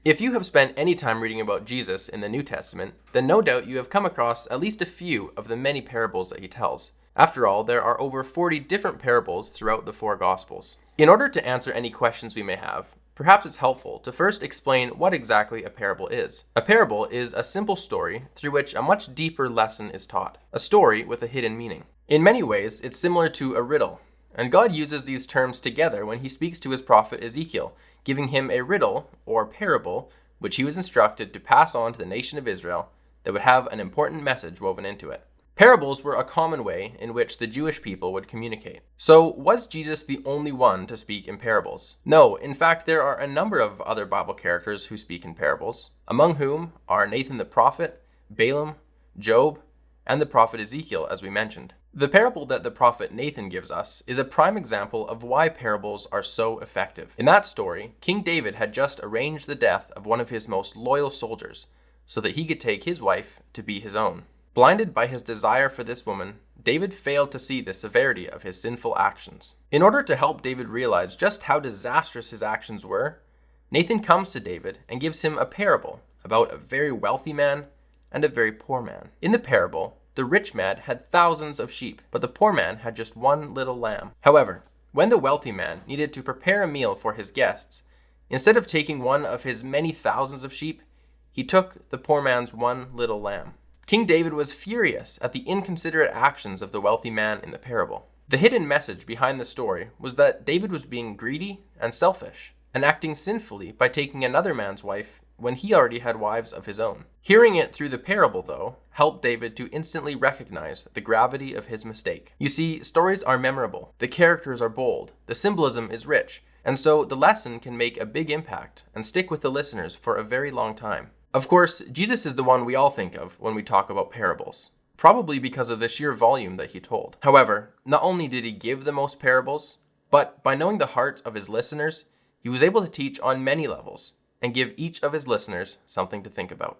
If you have spent any time reading about Jesus in the New Testament, then no doubt you have come across at least a few of the many parables that he tells. After all, there are over 40 different parables throughout the four Gospels. In order to answer any questions we may have, perhaps it's helpful to first explain what exactly a parable is. A parable is a simple story through which a much deeper lesson is taught, a story with a hidden meaning. In many ways, it's similar to a riddle, and God uses these terms together when he speaks to his prophet Ezekiel, giving him a riddle or parable which he was instructed to pass on to the nation of Israel that would have an important message woven into it. Parables were a common way in which the Jewish people would communicate. So, was Jesus the only one to speak in parables? No, in fact, there are a number of other Bible characters who speak in parables, among whom are Nathan the prophet, Balaam, Job, and the prophet Ezekiel, as we mentioned. The parable that the prophet Nathan gives us is a prime example of why parables are so effective. In that story, King David had just arranged the death of one of his most loyal soldiers so that he could take his wife to be his own. Blinded by his desire for this woman, David failed to see the severity of his sinful actions. In order to help David realize just how disastrous his actions were, Nathan comes to David and gives him a parable about a very wealthy man and a very poor man. In the parable, the rich man had thousands of sheep, but the poor man had just one little lamb. However, when the wealthy man needed to prepare a meal for his guests, instead of taking one of his many thousands of sheep, he took the poor man's one little lamb. King David was furious at the inconsiderate actions of the wealthy man in the parable. The hidden message behind the story was that David was being greedy and selfish, and acting sinfully by taking another man's wife when he already had wives of his own. Hearing it through the parable, though, helped David to instantly recognize the gravity of his mistake. You see, stories are memorable, the characters are bold, the symbolism is rich, and so the lesson can make a big impact and stick with the listeners for a very long time. Of course, Jesus is the one we all think of when we talk about parables, probably because of the sheer volume that he told. However, not only did he give the most parables, but by knowing the heart of his listeners, he was able to teach on many levels and give each of his listeners something to think about.